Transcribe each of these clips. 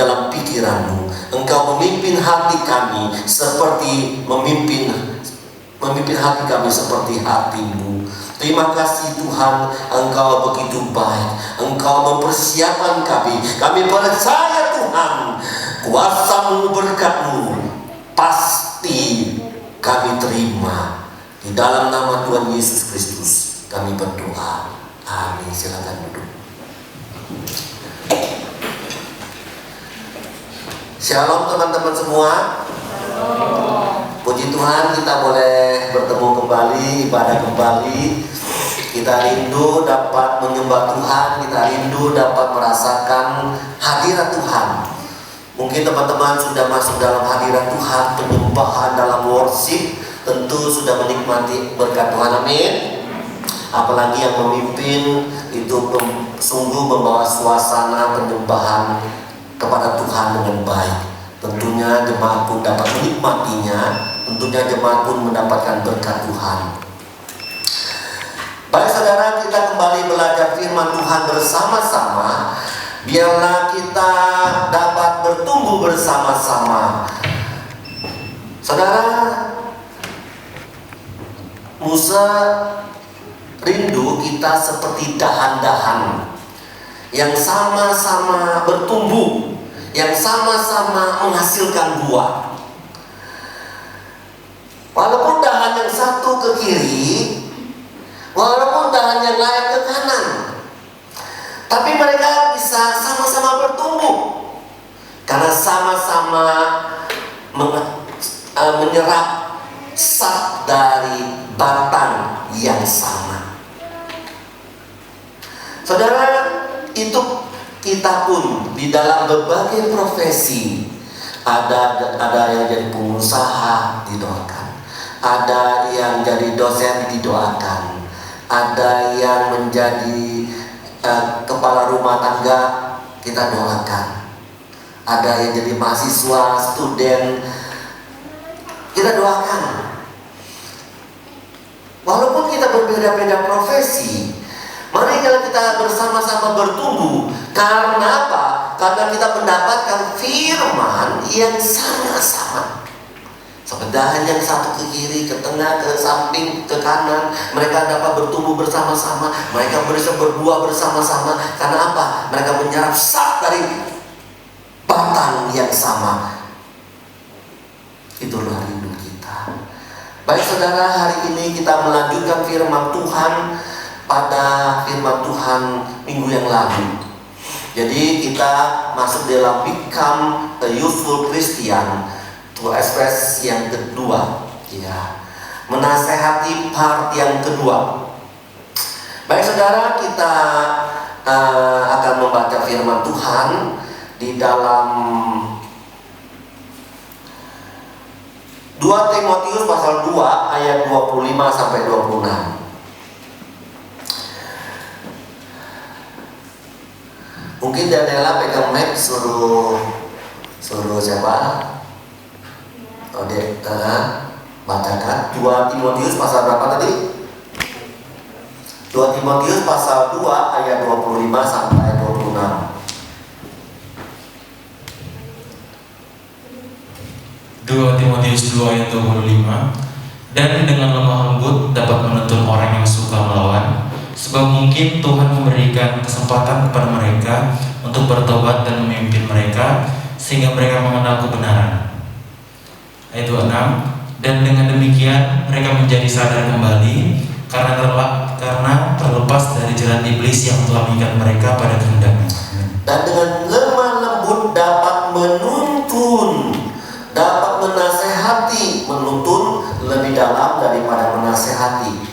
dalam pikiran-Mu. Engkau memimpin hati kami seperti memimpin hati kami seperti hati-Mu. Terima kasih Tuhan, Engkau begitu baik. Engkau mempersiapkan kami. Kami percaya Tuhan, kuasa-Mu, berkat-Mu pasti kami terima. Di dalam nama Tuhan Yesus Kristus kami berdoa. Amin. Silakan duduk. Shalom teman-teman semua. Puji Tuhan, kita boleh bertemu kembali, ibadah kembali. Kita rindu dapat menyembah Tuhan, kita rindu dapat merasakan hadirat Tuhan. Mungkin teman-teman sudah masuk dalam hadirat Tuhan, penyembahan dalam worship, tentu sudah menikmati berkat Tuhan. Amin. Apalagi yang memimpin itu sungguh membawa suasana penyembahan kepada Tuhan dengan baik. Tentunya jemaat pun dapat menikmatinya. Tentunya jemaat pun mendapatkan berkat Tuhan. Baik saudara, kita kembali belajar firman Tuhan bersama-sama. Biarlah kita dapat bertumbuh bersama-sama. Saudara, Musa rindu kita seperti dahan-dahan yang sama-sama bertumbuh, yang sama-sama menghasilkan buah. Walaupun dahan yang satu ke kiri, walaupun dahan yang lain ke kanan, tapi mereka bisa sama-sama bertumbuh karena sama-sama menyerap sap dari batang yang sama. Saudara, itu kita pun di dalam berbagai profesi, ada yang jadi pengusaha, didoakan. Ada yang jadi dosen, didoakan. Ada yang menjadi kepala rumah tangga, kita doakan. Ada yang jadi mahasiswa, student, kita doakan. Walaupun kita berbeda-beda profesi, mari kita bersama-sama bertumbuh. Karena apa? Karena kita mendapatkan firman yang sama-sama. Sepedahan yang satu ke kiri, ke tengah, ke samping, ke kanan, mereka dapat bertumbuh bersama-sama. Mereka bisa berbuah bersama-sama. Karena apa? Mereka menyerap sap dari batang yang sama. Itulah rindu kita. Baik saudara, hari ini kita melanjutkan firman Tuhan pada firman Tuhan minggu yang lalu. Jadi kita masuk dalam Become a Useful Christian, to express yang kedua, ya, menasehati part yang kedua. Baik saudara, kita akan membaca firman Tuhan di dalam 2 Timotius pasal 2 ayat 25 sampai 26. Mungkin Daniela pegang mic, suruh siapa? Oh dia, bacakan 2 Timotius pasal berapa tadi? 2 Timotius pasal 2 ayat 25 sampai 26. 2 Timotius 2 ayat 25. Dan dengan lemah lembut dapat menuntun orang yang suka melawan, sebab mungkin Tuhan memberikan kesempatan kepada mereka untuk bertobat dan memimpin mereka sehingga mereka mengenal kebenaran. Ayat 26. Dan dengan demikian mereka menjadi sadar kembali karena terlepas dari jerat iblis yang telah mengikat mereka pada kehendaknya. Dan dengan lemah lembut dapat menuntun, dapat menasehati. Menuntun lebih dalam daripada menasehati.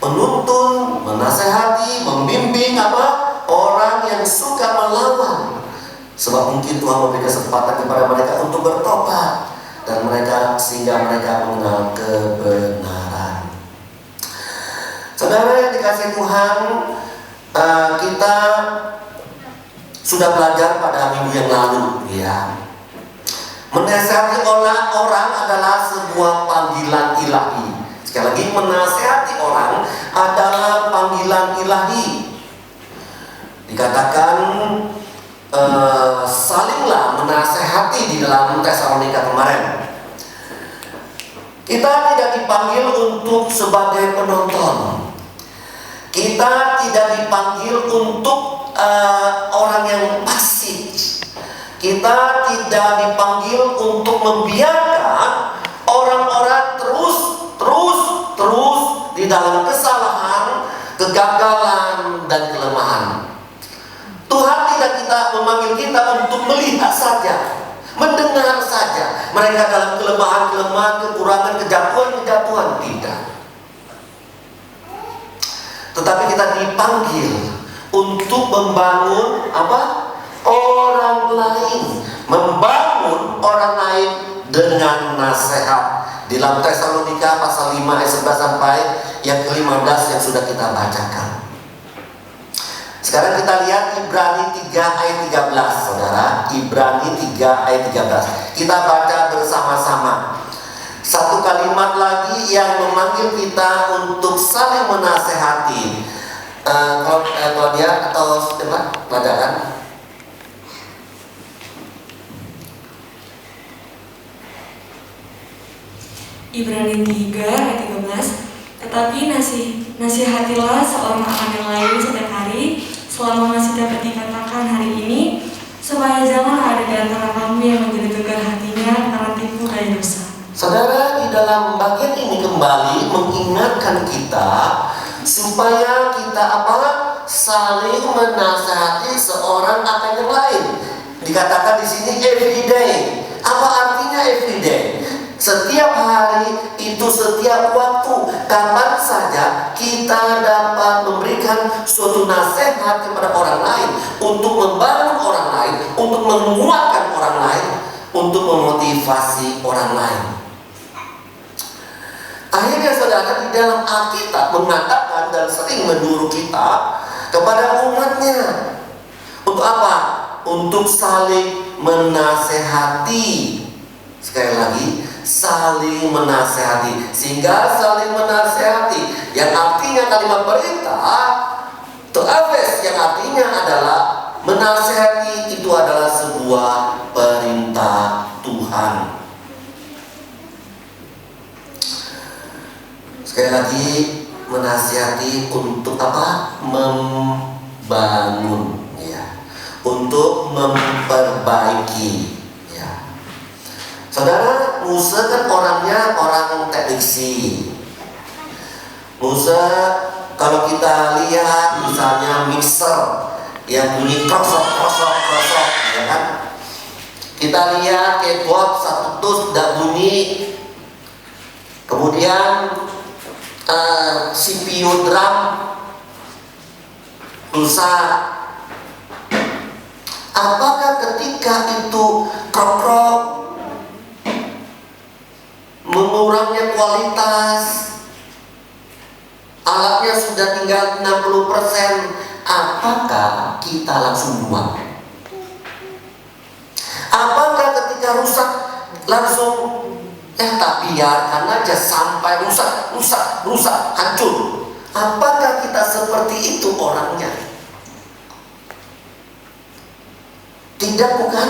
Menuntun, menasehati, membimbing orang yang suka melawan. Sebab mungkin Tuhan memberi kesempatan kepada mereka untuk bertobat, dan sehingga mereka mengenal kebenaran. Saudara yang dikasihi Tuhan, kita sudah belajar pada minggu yang lalu, ya. Menasihati orang adalah sebuah panggilan ilahi. Sekali lagi, menasihati orang adalah panggilan ilahi. Dikatakan salinglah seperti di dalam Tesalonika kemarin. Kita tidak dipanggil untuk sebagai penonton. Kita tidak dipanggil untuk orang yang pasif. Kita tidak dipanggil untuk membiarkan orang-orang terus di dalam kesalahan, kegagalan, dan kelemahan. Tuhan tidak memanggil kita untuk melihat saja, mendengar saja mereka dalam kelemahan-kelemahan, kekurangan, kejatuhan-kejatuhan. Tidak. Tetapi kita dipanggil untuk membangun orang lain, membangun orang lain dengan nasihat. Di dalam Tesalonika pasal 5 ayat 11 sampai yang ke-15 yang sudah kita bacakan. Sekarang kita lihat Ibrani 3 ayat 13, saudara. Ibrani 3 ayat 13. Kita baca bersama-sama. Satu kalimat lagi yang memanggil kita untuk saling menasehati. Kalau dia atau coba bacakan. Ibrani 3 ayat 13. Tetapi nasihatilah seorang akan yang lain setiap hari, selama masih dapat dikatakan hari ini, supaya jangan ada di antara kamu yang menjadi tegar hatinya karena tipu daya dosa. Saudara, di dalam bagian ini kembali mengingatkan kita supaya kita saling menasihati seorang akan yang lain. Dikatakan di sini everyday. Apa artinya everyday? Setiap hari itu, setiap waktu, kapan saja kita dapat memberikan suatu nasihat kepada orang lain, untuk membangun orang lain, untuk menguatkan orang lain, untuk memotivasi orang lain. Akhirnya saudara, di dalam Alkitab mengatakan dan sering menyuruh kita kepada umatnya untuk apa? Untuk saling menasehati. Sekali lagi, saling menasehati. Sehingga saling menasehati yang artinya kalimat perintah, To'aves yang artinya adalah menasehati, itu adalah sebuah perintah Tuhan. Sekali lagi, menasihati untuk apa? Membangun, ya. Untuk memperbaiki, ya. Saudara, Musa kan orangnya orang teknisi. Musa, kalau kita lihat misalnya mixer yang bunyi krosok, ya kan? Kita lihat keyboard satu tus tidak bunyi. Kemudian CPU drum rusak. Apakah ketika itu krok-krok, mengurangnya kualitas, alatnya sudah tinggal 60%, apakah kita langsung buang? Apakah ketika rusak langsung tak biarkan aja sampai rusak, hancur? Apakah kita seperti itu orangnya? Tidak, bukan?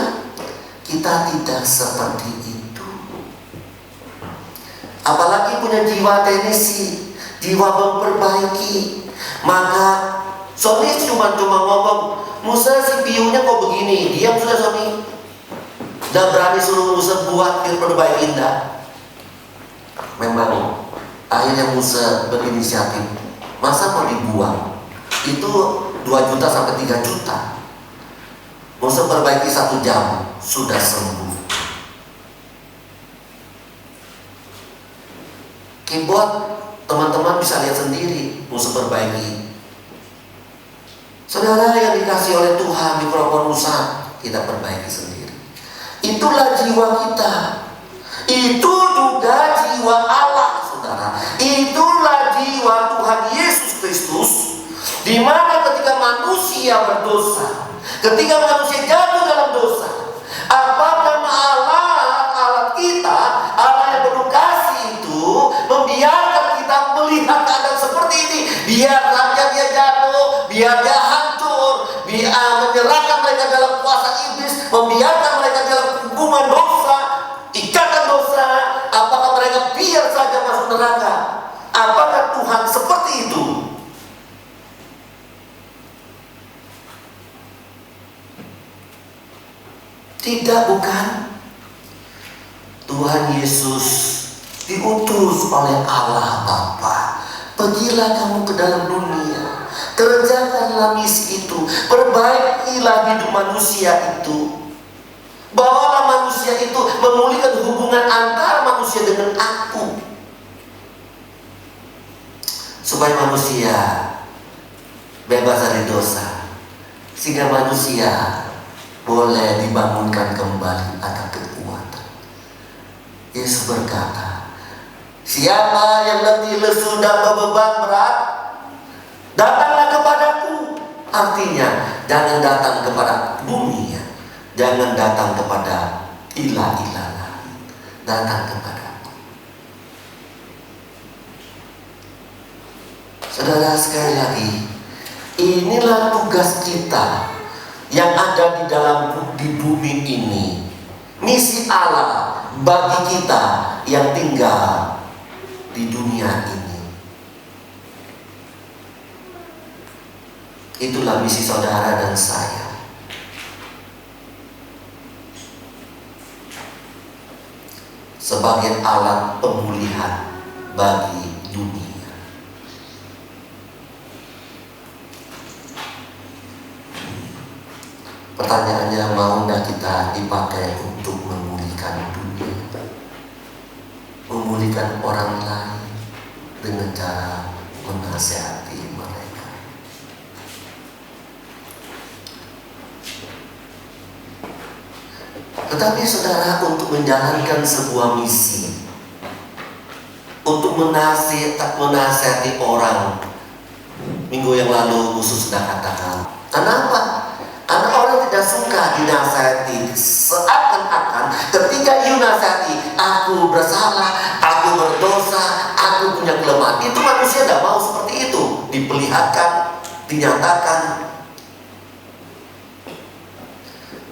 Kita tidak seperti itu. Apalagi punya jiwa teknisi, jiwa memperbaiki. Maka Sony cuma ngomong, Musa CPU-nya kok begini, diam sudah Sony. Dan berani suruh Musa buat diperbaiki, indah. Memang akhirnya Musa berinisiatif. Masa mau dibuang? Itu 2 juta sampai 3 juta. Musa perbaiki 1 jam, sudah sembuh. Keyboard teman-teman bisa lihat sendiri, Musa perbaiki. Saudara yang dikasih oleh Tuhan, mikrofon Musa kita perbaiki sendiri. Itulah jiwa kita. Itu juga jiwa Allah, saudara. Itulah jiwa Tuhan Yesus Kristus, di mana ketika manusia berdosa, ketika manusia jatuh dalam dosa, apakah alat kita, Allah yang penuh kasih itu, membiarkan kita melihat keadaan seperti ini? Biar saja dia jatuh, biar dia hancur, biar menyerahkan mereka dalam kuasa iblis, membiarkan mereka dalam hukuman Tidak, bukan. Tuhan Yesus diutus oleh Allah Bapa. Pergilah kamu ke dalam dunia, kerjakanlah misi itu, perbaikilah hidup manusia itu. Bawalah manusia itu memulihkan hubungan antara manusia dengan aku, supaya manusia bebas dari dosa, sehingga manusia boleh dibangunkan kembali akan kekuatan. Yesus berkata, siapa yang letih lesu dan beban berat, datanglah kepadaku. Artinya, jangan datang kepada bumi, ya. Jangan datang kepada ilah-ilah lain, datang kepadaku. Saudara, sekali lagi, inilah tugas kita yang ada di bumi ini. Misi Allah bagi kita yang tinggal di dunia ini. Itulah misi saudara dan saya. Sebagai alat pemulihan bagi dunia. Pertanyaannya, mau tidak kita dipakai untuk memulihkan dunia, memulihkan orang lain dengan cara menasihati mereka. Tetapi saudara, untuk menjalankan sebuah misi, untuk menasihati orang, minggu yang lalu Musuh sudah katakan, kenapa? Karena orang tidak suka dinasihati. Seakan-akan ketika you nasihati, aku bersalah, aku berdosa, aku punya kelemahan. Itu manusia tidak mau seperti itu, diperlihatkan, dinyatakan.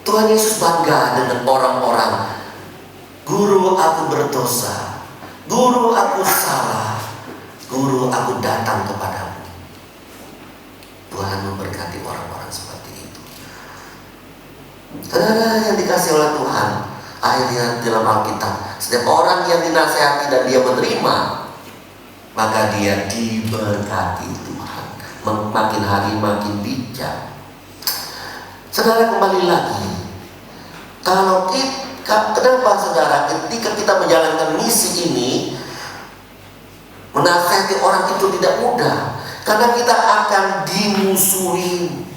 Tuhan Yesus bangga dengan orang-orang. Guru, aku berdosa. Guru, aku salah. Guru, aku datang kepadamu. Tuhan memberkati orang-orang seperti itu. Saudara yang dikasih oleh Tuhan, akhirnya dalam Alkitab, setiap orang yang dinasihati dan dia menerima, maka dia diberkati Tuhan. Makin hari makin bijak. Saudara, kembali lagi, kenapa saudara ketika kita menjalankan misi ini, menasihati orang itu tidak mudah? Karena kita akan dimusuhi,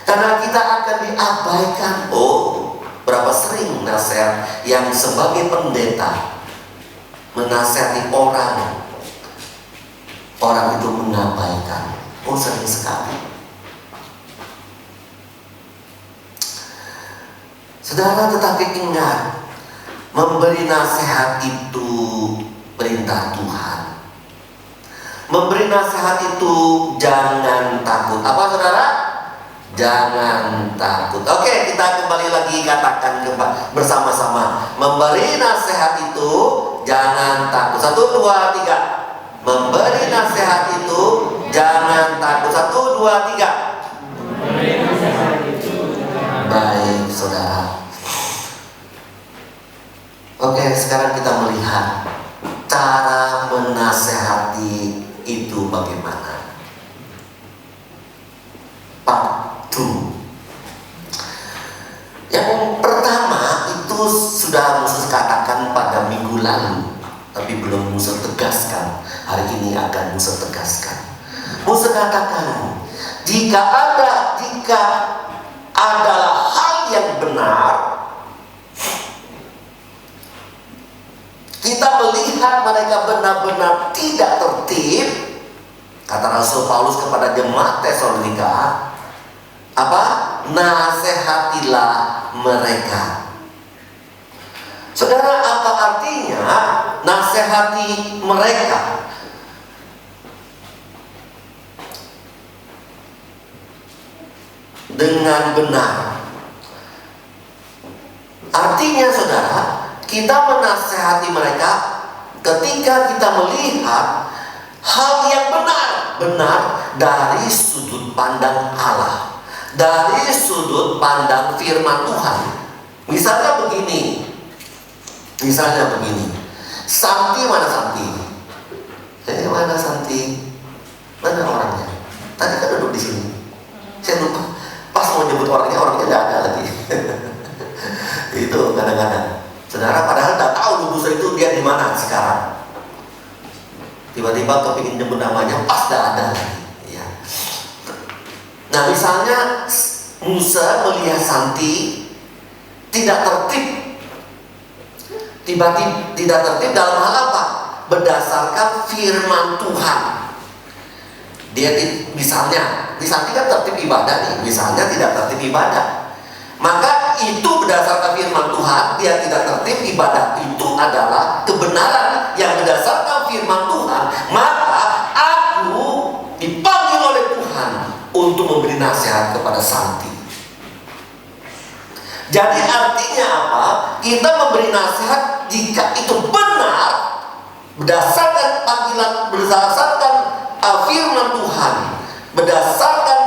karena kita akan diabaikan. Oh, berapa sering nasihat yang sebagai pendeta menasihati orang itu mengabaikan. Oh, sering sekali. Saudara, tetapi ingat, memberi nasihat itu perintah Tuhan. Memberi nasihat itu jangan takut. Apa saudara? Jangan takut. Oke, kita kembali lagi katakan bersama-sama. Memberi nasihat itu jangan takut. 1, 2, 3. Memberi nasihat itu jangan takut. 1, 2, 3. Memberi nasihat itu. Baik, saudara. Oke, sekarang kita melihat cara menasehati itu bagaimana. Part 2. Yang pertama itu sudah Musa katakan pada minggu lalu, tapi belum Musa tegaskan. Hari ini akan Musa tegaskan. Musa katakan, jika adalah hal yang benar, kita melihat mereka benar-benar tidak tertib, kata Rasul Paulus kepada jemaat Tesalonika, apa? Nasihatilah mereka. Saudara, apa artinya nasihati mereka? Dengan benar. Artinya saudara, kita menasehati mereka ketika kita melihat hal yang benar dari sudut pandang Allah, dari sudut pandang firman Tuhan. Misalnya begini, Santi mana Santi? Mana Santi? Mana orangnya? Tadi kan duduk di sini. Saya lupa. Pas mau nyebut orangnya tidak ada lagi. Itu kadang-kadang. Saudara padahal tidak tahu lusa itu dia di mana sekarang. Tiba-tiba kepingin nyebut namanya, pas tidak ada lagi. Ya. Nah misalnya Musa melihat Santi tidak tertib. Tiba-tiba tidak tertib dalam hal apa? Berdasarkan firman Tuhan. Dia misalnya, di Santi kan tertib ibadah nih. Misalnya tidak tertib ibadah, maka itu berdasarkan firman Tuhan. Dia tidak tertib ibadah, itu adalah kebenaran yang berdasarkan firman Tuhan. Maka aku dipanggil oleh Tuhan untuk memberi nasihat kepada Santi. Jadi artinya apa? Kita memberi nasihat jika itu benar, berdasarkan panggilan, berdasarkan firman Tuhan, berdasarkan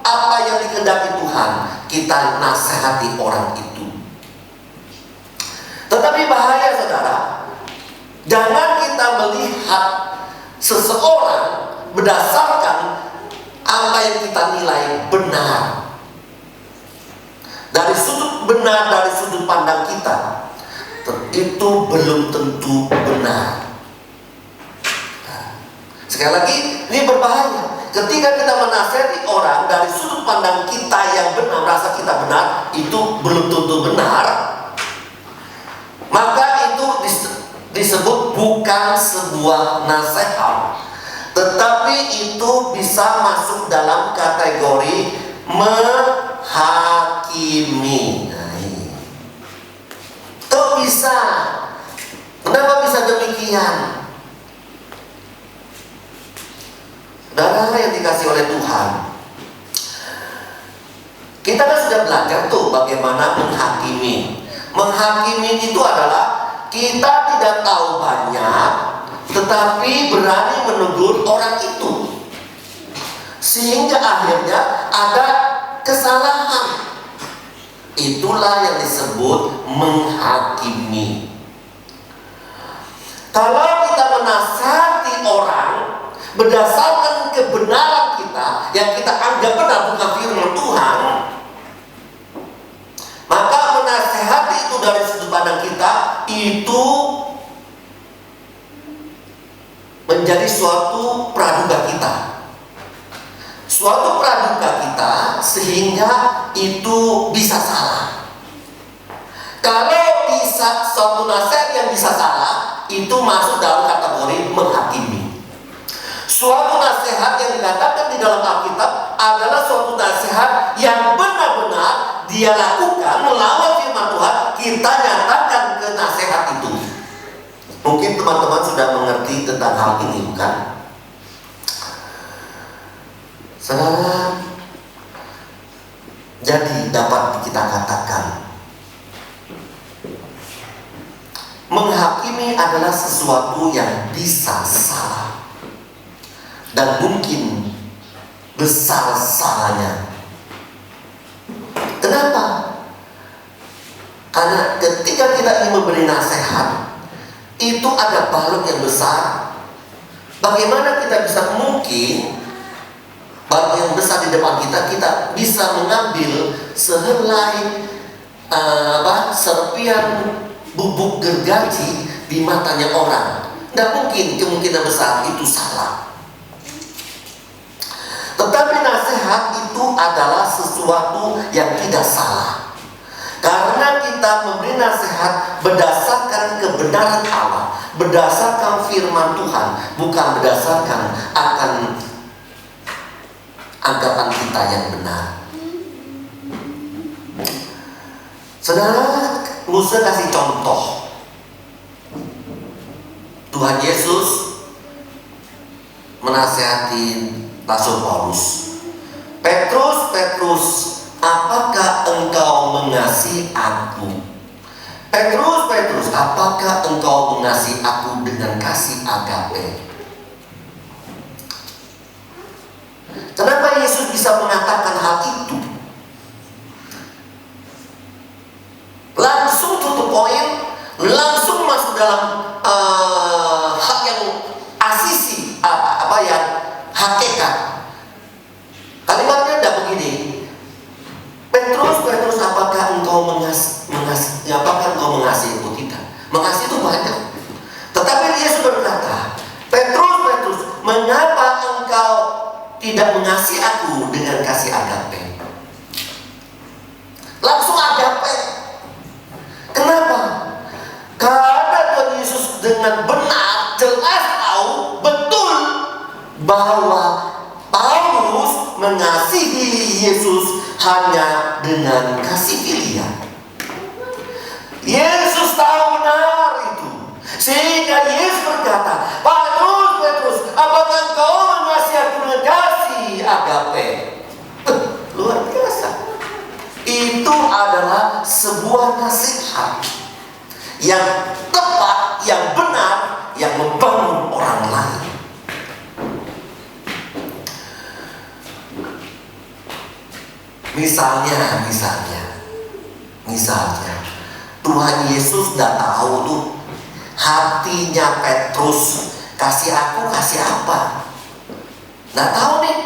apa yang dikehendaki Tuhan, kita nasihati orang itu. Tetapi bahaya saudara, jangan kita melihat seseorang berdasarkan apa yang kita nilai benar. Dari sudut benar, dari sudut pandang kita, itu belum tentu benar. Sekali lagi, ini berbahaya. Ketika kita menasihati orang dari sudut pandang kita yang benar, merasa kita benar, itu belum tentu benar. Maka itu disebut bukan sebuah nasihat, tetapi itu bisa masuk dalam kategori menghakimi. Kok bisa? Kenapa bisa demikian? Saudara yang dikasih oleh Tuhan, kita kan sudah belajar tuh bagaimana menghakimi. Menghakimi itu adalah kita tidak tahu banyak, tetapi berani menegur orang itu, sehingga akhirnya ada kesalahan. Itulah yang disebut menghakimi. Kalau kita menasihati orang berdasarkan kebenaran kita yang kita anggap benar, bukan firman Tuhan, maka menasihati itu dari sudut pandang kita itu menjadi suatu praduga kita, suatu praduga kita, sehingga itu bisa salah. Kalau bisa suatu nasihat yang bisa salah, itu masuk dalam kategori menghakimi. Suatu nasihat yang dikatakan di dalam Alkitab adalah suatu nasihat yang benar-benar dia lakukan melawan firman Tuhan. Kita nyatakan ke nasihat itu. Mungkin teman-teman sudah mengerti tentang hal ini, bukan? Saudara, jadi dapat kita katakan menghakimi adalah sesuatu yang bisa salah dan mungkin besar salahnya. Kenapa? Karena ketika kita ingin memberi nasihat, itu ada balok yang besar. Bagaimana kita bisa mungkin balok yang besar di depan kita, kita bisa mengambil sehelai serpian bubuk gergaji di matanya orang? Tidak mungkin, kemungkinan besar itu salah. Tetapi nasihat itu adalah sesuatu yang tidak salah, karena kita memberi nasihat berdasarkan kebenaran Allah, berdasarkan firman Tuhan, bukan berdasarkan akan anggapan kita yang benar. Saudara, Musa kasih contoh. Tuhan Yesus menasihati Rasul Paulus. Petrus, Petrus, apakah engkau mengasihi aku? Petrus, Petrus, apakah engkau mengasihi aku dengan kasih agape? Kenapa Yesus bisa mengatakan hal itu? langsung masuk dalam hak yang asisi, yang hakikat. Kalimatnya tidak begini. Petrus, apakah engkau mengasihiku? Tidak. Mengasihi itu banyak. Tetapi Yesus berkata, Petrus, mengapa engkau tidak mengasihi aku dengan kasih agape? Langsung agape. Kenapa? Karena Tuhan Yesus dengan benar, jelas tahu betul bahwa Paulus mengasihi Yesus hanya dengan kasih filia. Yesus tahu benar itu, sehingga Yesus berkata, Petrus, apakah engkau mengasihi aku dengan kasih agape? Luar biasa. Itu adalah sebuah nasihat yang tepat, yang benar, yang membangun orang lain. Misalnya Tuhan Yesus sudah tahu tuh hatinya Petrus, kasih aku kasih apa? Nggak tahu nih.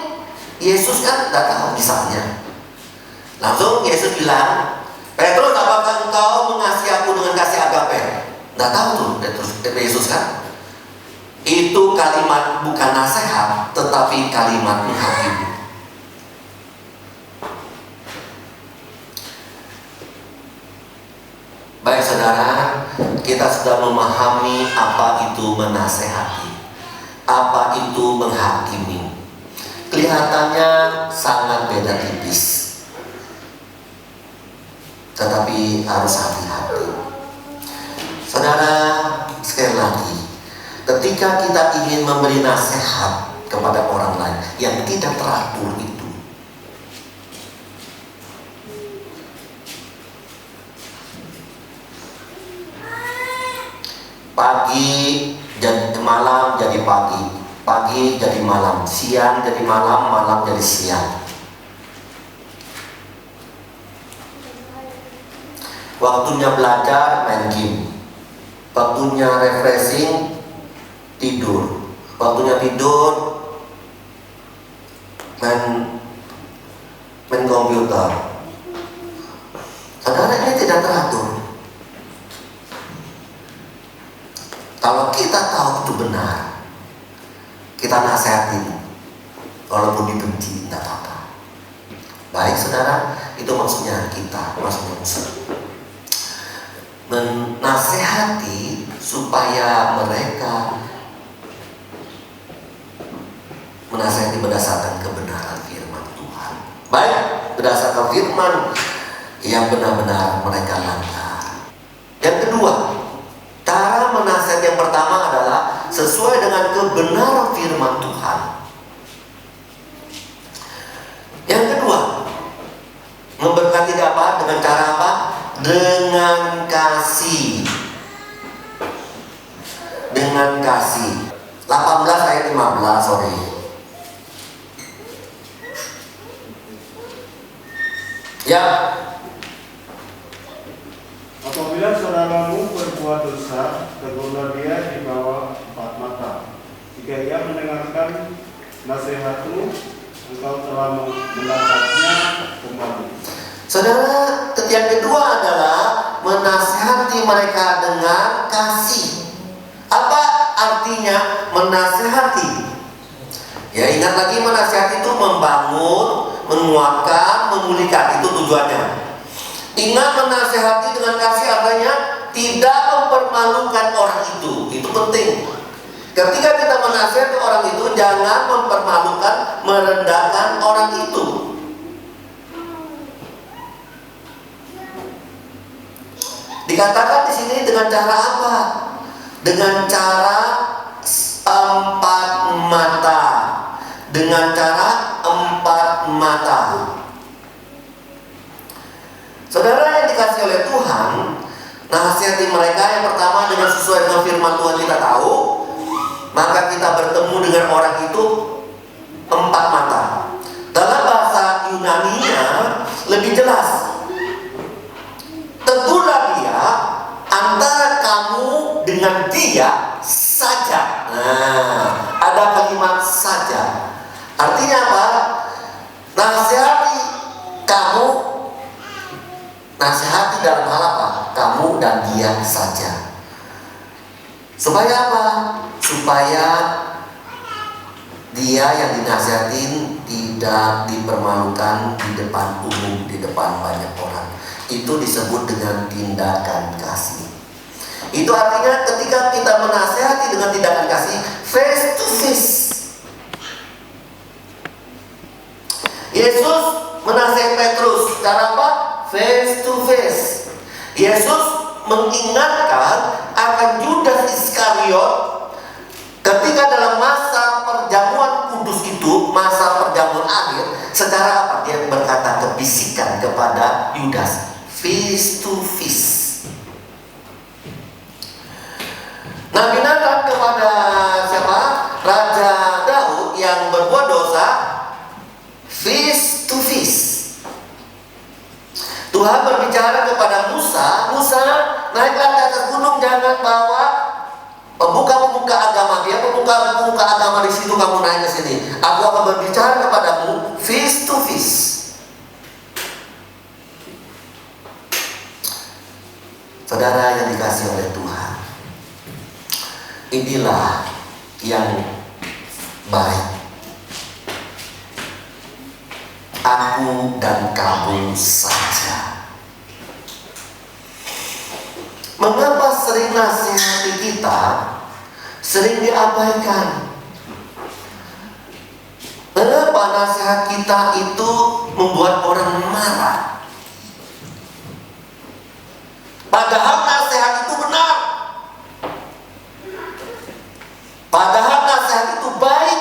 Yesus kan nggak tahu misalnya. Langsung Yesus bilang, Petrus, apakah engkau mengasihi aku dengan kasih agape? Nggak tahu tuh Yesus kan. Itu kalimat bukan nasihat, tetapi kalimat menghakimi. Baik saudara, kita sudah memahami apa itu menasehati, apa itu menghakimi. Kelihatannya sangat beda tipis, tetapi harus hati-hati. Saudara, sekali lagi, ketika kita ingin memberi nasihat kepada orang lain yang tidak teratur itu, pagi jadi malam jadi pagi, pagi jadi malam, siang jadi malam, malam jadi siang. Waktunya belajar main game, waktunya refreshing tidur, waktunya tidur main komputer. Saudara, ini tidak teratur. Kalau kita tahu itu benar, kita nasihatin, walaupun dibenci tidak apa-apa. Baik saudara, itu maksudnya kita, maksudnya Muslim. Menasehati supaya mereka menasehati berdasarkan kebenaran firman Tuhan. Baik, berdasarkan firman yang benar-benar mereka langgar. Yang kedua, cara menasihat yang pertama adalah sesuai dengan kebenaran firman Tuhan. Yang kedua, memberkati dapat dengan cara apa? Dengan kasih. Dengan kasih. 18 ayat 15, sorry. Ya. Apabila saudaramu berbuat dosa, tegurlah dia di bawah 4 mata. Jika ia mendengarkan nasihatmu, engkau telah mendapatnya kembali. Saudara, yang kedua adalah menasihati mereka dengan kasih. Apa artinya menasihati? Ya, ingat lagi, menasihati itu membangun, menguatkan, memulihkan. Itu tujuannya. Ingat, menasihati dengan kasih artinya tidak mempermalukan orang itu. Itu penting. Ketika kita menasihati orang itu, jangan mempermalukan, merendahkan orang itu. Dikatakan di sini dengan cara apa? Dengan cara 4 mata. Dengan cara 4 mata. Saudara yang dikasih oleh Tuhan, nasihati mereka yang pertama dengan sesuai dengan firman Tuhan kita tahu, maka kita bertemu dengan orang itu 4 mata. Dalam bahasa Yunaninya lebih jelas. Tegurlah dia antara dengan dia saja. Nah, ada kalimat saja. Artinya apa? Nasihati kamu, nasihati dalam hal apa? Kamu dan dia saja. Supaya apa? Supaya dia yang dinasihatin tidak dipermalukan di depan umum, di depan banyak orang. Itu disebut dengan tindakan kasih. Itu artinya ketika kita menasihati dengan tindakan kasih, face to face. Yesus menasihati Petrus, cara apa? Face to face. Yesus mengingatkan akan Yudas Iskariot ketika dalam masa perjamuan kudus itu, masa perjamuan akhir, secara apa? Dia berkata kebisikan kepada Yudas, face to face. Nabi Nathan kepada siapa? Raja Daud yang berbuat dosa, face to face. Tuhan berbicara kepada Musa, Musa naiklah ke atas gunung, jangan bawa pemuka-pemuka agama dia, pemuka-pemuka agama di situ kamu naik ke sini. Aku akan berbicara kepadamu face to face. Saudara yang dikasihi oleh Tuhan, inilah yang baik. Aku dan kamu saja. Mengapa sering nasihati kita sering diabaikan? Kenapa nasihat kita itu membuat orang marah? Padahal nasihat itu benar. Padahal nasihat itu baik.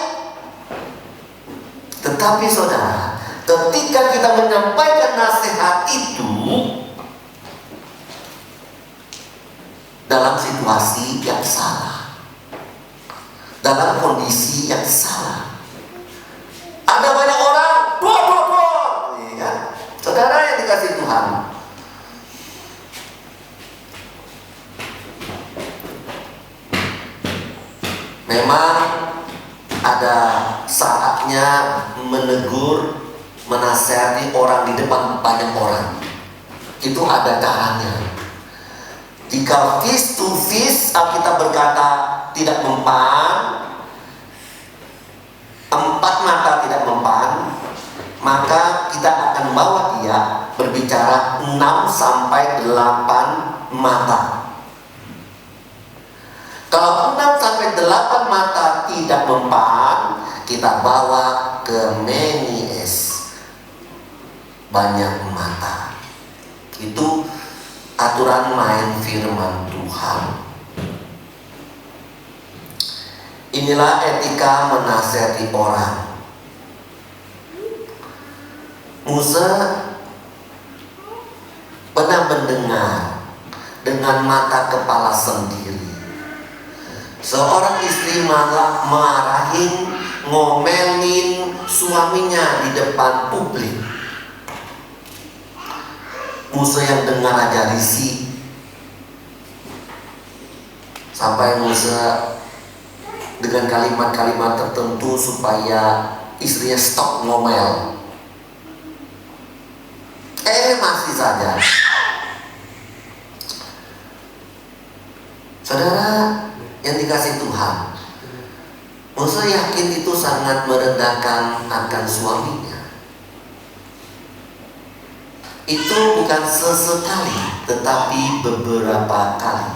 Tetapi saudara, ketika kita menyampaikan nasihat itu dalam situasi yang salah, dalam kondisi yang salah, ada banyak orang ya, saudara yang dikasih Tuhan, memang ada saatnya menegur, menasihati orang di depan banyak orang. Itu ada caranya. Jika face to face kita berkata tidak mempan, empat mata tidak mempan, maka kita akan bawa dia berbicara 6 sampai 8 mata. Kalau 6 sampai 8 mata tidak mempan, kita bawa ke Menies, banyak mata. Itu aturan main firman Tuhan. Inilah etika menasihati orang. Musa pernah mendengar dengan mata kepala sendiri seorang istri malah marahin, ngomelin suaminya di depan publik. Musa yang dengar aja risih. Sampai Musa dengan kalimat-kalimat tertentu supaya istrinya stop ngomel. Masih saja. Saudara yang dikasih Tuhan, Musa yakin itu sangat merendahkan akan suaminya. Itu bukan sesekali, tetapi beberapa kali.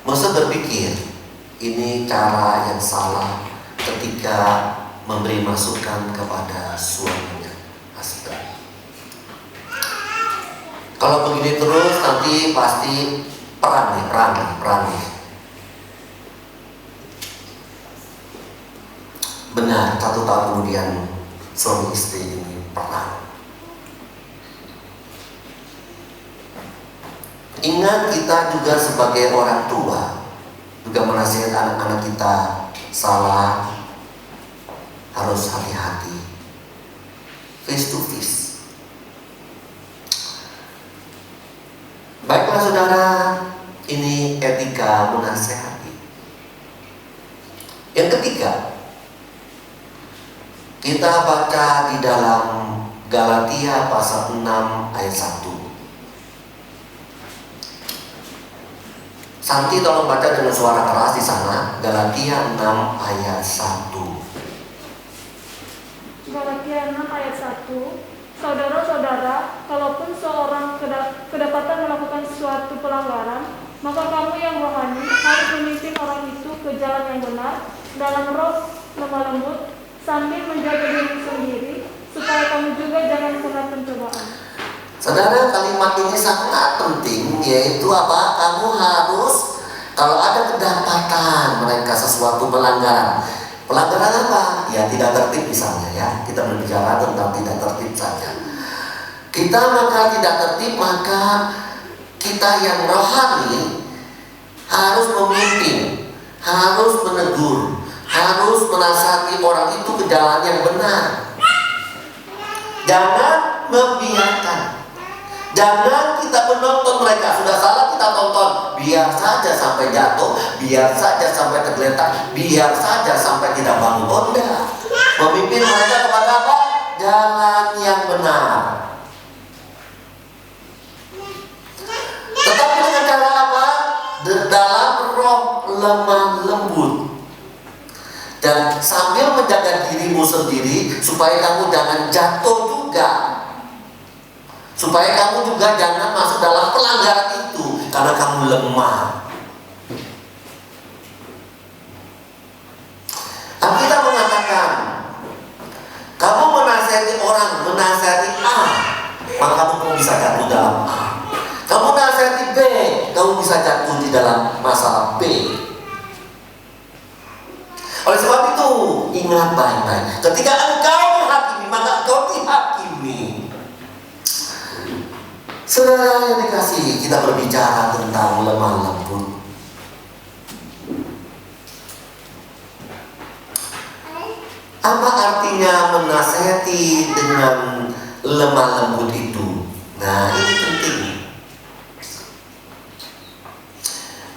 Musa berpikir ini cara yang salah ketika memberi masukan kepada suaminya. Astaga. Kalau begini terus nanti pasti perang nih. Benar, 1 tahun kemudian suami istri ini perang. Ingat, kita juga sebagai orang tua juga menasihati anak-anak kita salah, harus hati-hati. Face to face. ketika menasehati. Yang ketiga, kita baca di dalam Galatia pasal 6 ayat 1. Santi tolong baca dengan suara keras di sana. Galatia 6 ayat 1. Galatia 6 ayat 1. Saudara-saudara, kalaupun seorang kedapatan melakukan suatu pelanggaran, maka kamu yang rohani harus memimpin orang itu ke jalan yang benar dalam roh lemah lembut, sambil menjaga diri sendiri, supaya kamu juga jangan kena pencobaan. Saudara, kalimat ini sangat penting, yaitu apa? Kamu harus, kalau ada kedapatan mereka sesuatu pelanggaran. Pelanggaran apa? Ya tidak tertib misalnya ya. Kita berbicara tentang tidak tertib saja. Kita maka tidak tertib, maka kita yang rohani harus memimpin, harus menegur, harus menasihati orang itu ke jalan yang benar. Jangan membiarkan. Jangan kita menonton mereka, sudah salah kita tonton, biar saja sampai jatuh, biar saja sampai tergeletak, biar saja sampai tidak bangun. Oh enggak, memimpin mereka kepada apa? Jalan yang benar. Tetapi dengan cara apa? Dalam roh lemah lembut. Dan sambil menjaga dirimu sendiri supaya kamu jangan jatuh juga. Supaya kamu juga jangan masuk dalam pelanggaran itu karena kamu lemah. Alkitab mengatakan, kamu menasihati orang, menasihati A, maka kamu bisa jatuh dalam A. Kamu menasihati B, kamu bisa jatuh di dalam masalah B. Oleh sebab itu, ingat baik-baik, ketika engkau menghakimi, maka engkau dihakimi. Saudara yang dikasihi, kita berbicara tentang lemah lembut. Apa artinya menasihati dengan lemah lembut itu? Nah, ini penting.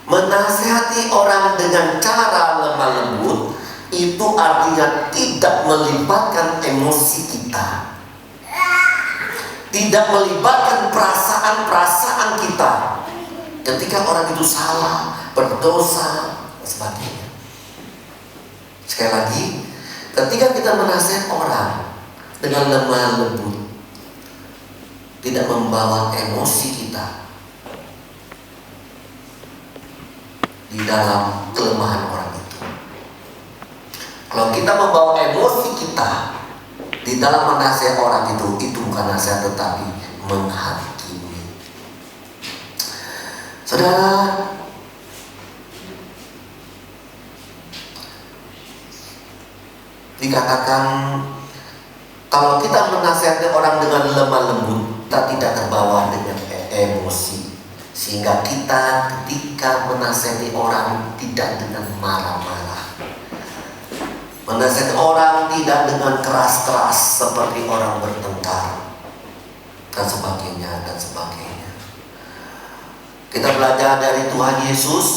Menasihati orang dengan cara lemah lembut itu artinya tidak melibatkan emosi kita. Tidak melibatkan perasaan-perasaan kita ketika orang itu salah, berdosa, dan sebagainya. Sekali lagi, ketika kita menasihati orang dengan lemah lembut, tidak membawa emosi kita di dalam kelemahan orang itu. Kalau kita membawa emosi kita di dalam menasihati orang itu bukan nasihat tetapi menghakimi. Saudara, dikatakan kalau kita menasihati orang dengan lemah lembut, kita tidak terbawa dengan emosi, sehingga kita ketika menasihati orang tidak dengan marah-marah. Menasihati orang tidak dengan keras-keras seperti orang bertengkar dan sebagainya dan sebagainya. Kita belajar dari Tuhan Yesus.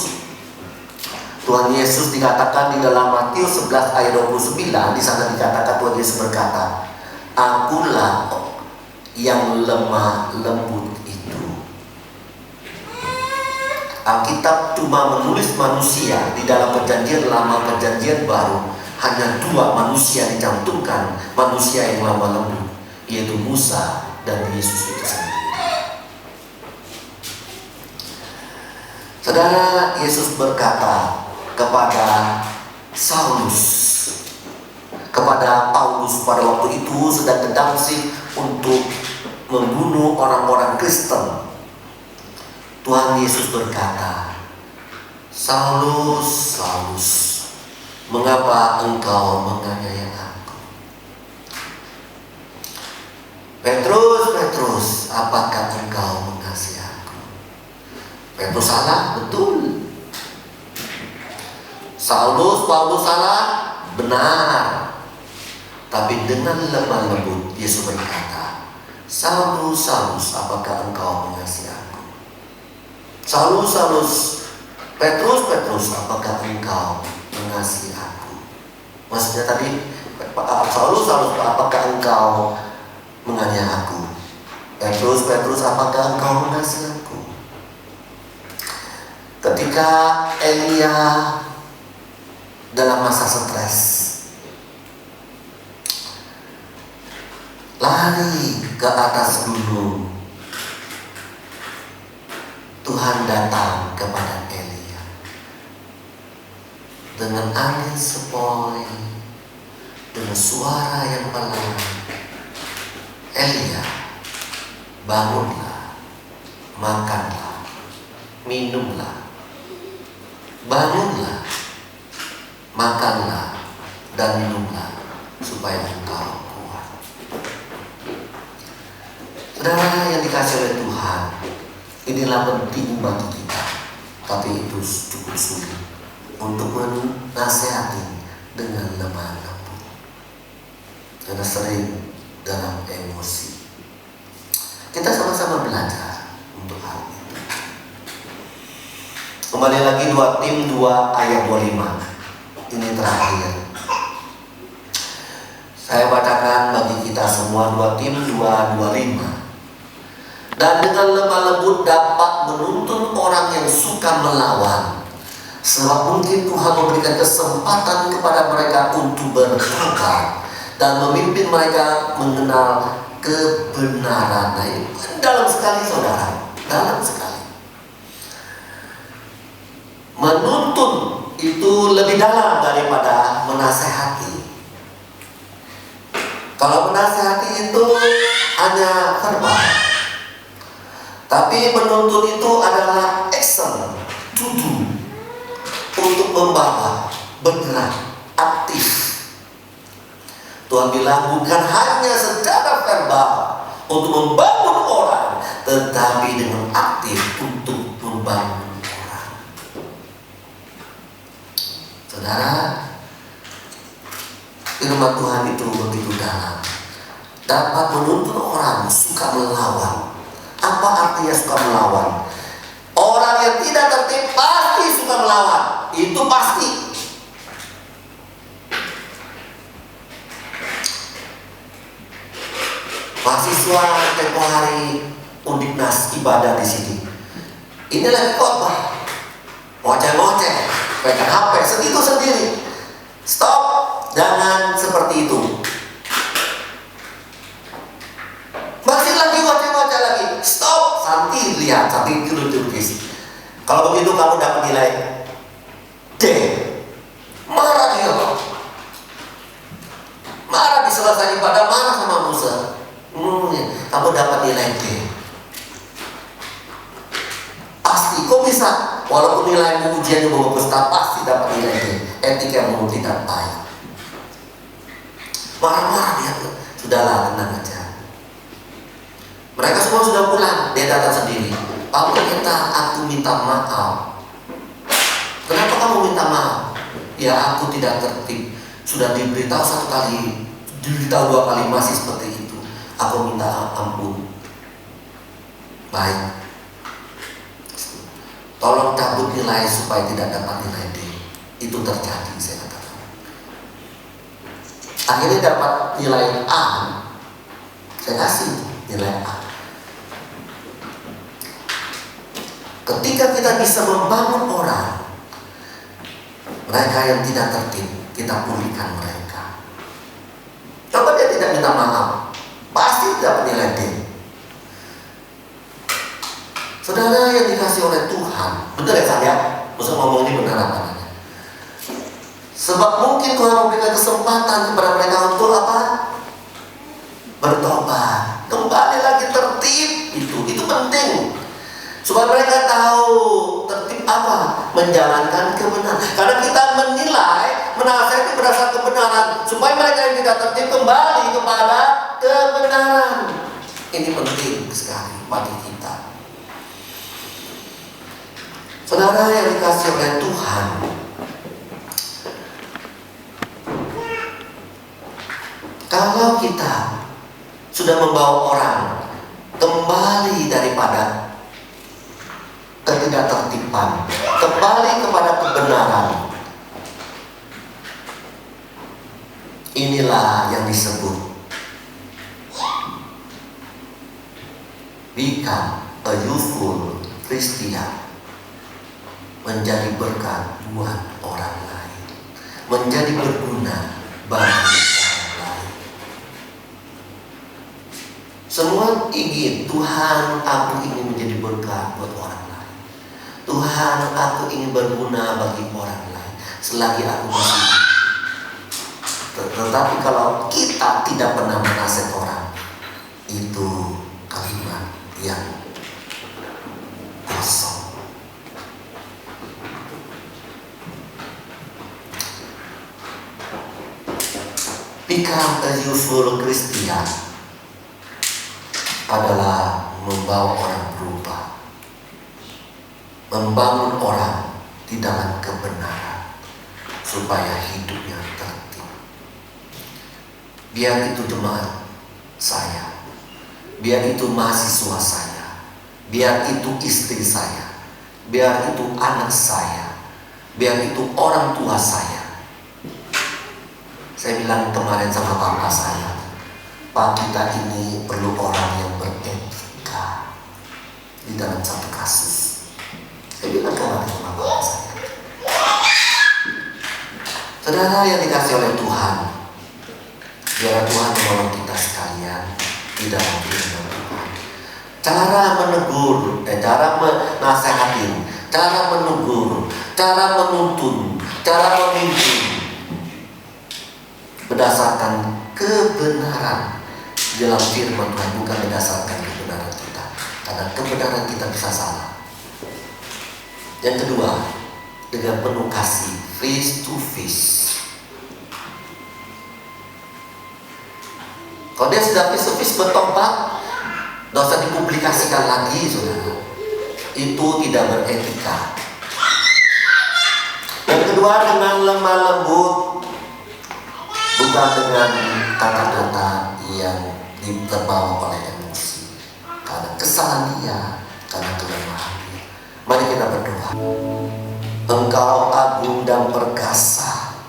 Tuhan Yesus dikatakan di dalam Matius 11 ayat 29, di sana dikatakan Tuhan Yesus berkata, "Akulah yang lemah lembut itu." Alkitab cuma menulis manusia di dalam perjanjian lama, perjanjian baru. Hanya dua manusia dicantumkan, manusia yang lemah lembut, yaitu Musa dan Yesus itu sendiri. Saudara, Yesus berkata kepada Saulus, kepada Paulus pada waktu itu sedang ke Damsyik untuk membunuh orang-orang Kristen. Tuhan Yesus berkata, "Saulus, Saulus, mengapa engkau menganiaya aku? Petrus, Petrus, apakah engkau mengasihi aku?" Petrus salah, betul. Saulus, Paulus salah, benar. Tapi dengan lemah lembut Yesus berkata, "Saulus, Saulus, apakah engkau mengasihi aku? Saulus, Saulus, Petrus, Petrus, apakah engkau mengasihi aku? Maksudnya tadi, Saulus, apakah engkau menganiaya aku? Petrus, Petrus, apakah engkau mengasihi aku? Ketika Elia dalam masa stres, lari ke atas gunung, Tuhan datang kepada Elia dengan angin sepoi, dengan suara yang pelan. Elia, bangunlah, makanlah, minumlah. Bangunlah, makanlah, dan minumlah, supaya engkau kuat. Saudara yang dikasih oleh Tuhan, inilah penting bagi kita, tapi itu cukup sulit untuk menasehati dengan lemah lembut, karena sering dalam emosi. Kita sama-sama belajar untuk hal itu. Kembali lagi 2 Tim 2 ayat 25. Ini terakhir. Saya bacakan bagi kita semua 2 Tim 2:25. Dan dengan lemah lembut dapat menuntun orang yang suka melawan, sebab mungkin Tuhan memberikan kesempatan kepada mereka untuk bertobat dan memimpin mereka mengenal kebenaran. Nah, ini dalam sekali, saudara, dalam sekali. Menuntun itu lebih dalam daripada menasehati. Kalau menasehati itu hanya verbal, tapi menuntun itu adalah action, to do, untuk membawa, bergerak, aktif. Tuhan bilang bukan hanya secara verbal untuk membangun orang, tetapi dengan aktif untuk membangun. Saudara, firman Tuhan itu begitu dalam, dapat menuntun orang suka melawan. Apa artinya suka melawan? Orang yang tidak tertib pasti suka melawan, itu pasti. Mahasiswa tempoh hari Undiknas ibadah di sini, ini lagi khotbah, ngoceh-ngoceh, pegang HP segitu sendiri. Stop, jangan seperti itu. Masih lagi ngoceh-ngoceh lagi. Stop, Santi lihat, Santi tulis. Kalau begitu kamu dapat nilai D. Marah dia, marah di selesai ibadah, marah sama Musa. Kamu dapat nilai D. Pasti, kok bisa? Walaupun nilai ujiannya bagus, pasti dapat nilai D. Etika yang tidak baik. Marah-marah dia, sudahlah, tenang aja. Mereka semua sudah pulang, dia datang sendiri. Pak Pendeta, aku minta maaf. Kenapa kamu minta maaf? Ya, aku tidak tertib. Sudah diberitahu 1 kali, diberitahu 2 kali, masih seperti itu. Aku minta ampun. Baik, tolong cabut nilai supaya tidak dapat nilai D. Itu terjadi, saya katakan. Akhirnya dapat nilai A. Saya kasih nilai A. Ketika kita bisa membangun orang, mereka yang tidak tertib, kita pulihkan mereka. Coba dia tidak minta maaf, pasti dapat nilai D. Saudara yang dikasih oleh Tuhan, betul ya saya? Maksud ngomong ini benar apa namanya? Sebab mungkin Tuhan memberikan kesempatan kepada mereka untuk apa? Bertobat, kembali lagi tertib. Itu penting. Supaya mereka tahu tertib apa? Menjalankan kebenaran. Karena kita menilai, menasihati berdasarkan kebenaran, supaya mereka yang tidak tertib kembali kepada kebenaran. Ini penting sekali bagi kita. Saudara yang dikasih oleh Tuhan, kalau kita sudah membawa orang kembali daripada ketidaktertiban, kembali kepada kebenaran. Inilah yang disebut become a useful Christian, menjadi berkat buat orang lain, menjadi berguna bagi orang lain. Semua ingin, Tuhan, aku ingin menjadi berkat buat orang lain. Tuhan, aku ingin berguna bagi orang lain selagi aku masih hidup. Tetapi kalau kita tidak pernah menasihati orang, itu kalimat yang kosong. Become a useful Christian adalah membawa orang berubah, membangun orang di dalam kebenaran supaya hidupnya tertib. Biar itu jemaat saya, biar itu mahasiswa saya, biar itu istri saya, biar itu anak saya, biar itu orang tua saya. Saya bilang kemarin sama bapak saya, Pak, kita ini perlu orang yang beretika di dalam satu kasus. Saya bilang kemarin sama bapak saya, saudara yang dikasih oleh Tuhan, biar Tuhan menolong kita sekalian di dalam firman Tuhan. Cara menegur, cara menasehatin, cara menegur, cara menuntun, cara memimpin berdasarkan kebenaran dalam firman Tuhan, bukan berdasarkan kebenaran kita, karena kebenaran kita bisa salah. Yang kedua, dengan penuh kasih, face to face. Kalau dia sudah face to face bertobat, tidak usah dipublikasikan lagi, saudara. Itu tidak beretika. Yang kedua, dengan lemah lembut, bukan dengan kata-kata yang terbawa oleh emosi, karena kesalahan dia, karena kelemahan dia. Mari kita berdoa. Engkau agung dan perkasa,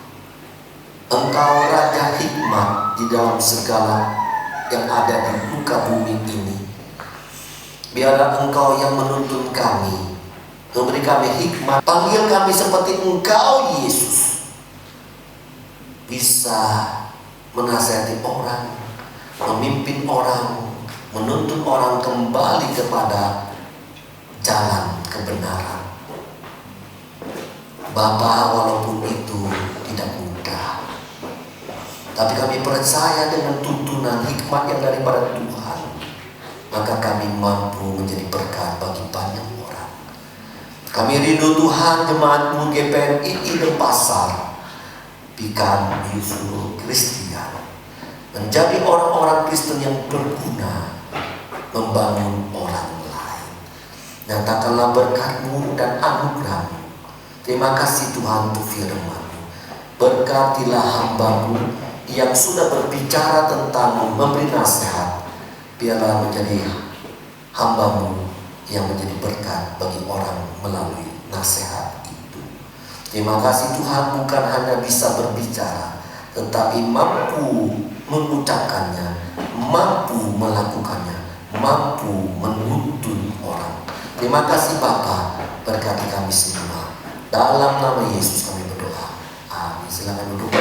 Engkau Raja hikmat di dalam segala yang ada di muka bumi ini. Biarlah Engkau yang menuntun kami, memberi kami hikmat, panggil kami seperti Engkau Yesus, bisa menasihati orang, memimpin orang, menuntun orang kembali kepada jalan kebenaran. Bapa, walaupun itu tidak mudah, tapi kami percaya dengan tuntunan hikmat yang daripada Tuhan, maka kami mampu menjadi berkat bagi banyak orang. Kami rindu Tuhan, jemaat-Mu GPMI Denpasar, become useful Christian, menjadi orang-orang Kristen yang berguna, membangun orang lain. Nyatakanlah berkat-Mu dan anugerah-Mu. Terima kasih Tuhan untuk firman-Mu. Berkatilah hamba-Mu yang sudah berbicara tentang memberi nasihat. Biarlah menjadi hamba-Mu yang menjadi berkat bagi orang melalui nasihat itu. Terima kasih Tuhan, bukan hanya bisa berbicara, tetapi mampu mengucapkannya, mampu melakukannya, mampu menuntun orang. Terima kasih Bapa, berkati kami semua. Dalam nama Yesus kami berdoa. Amin. Silakan duduk.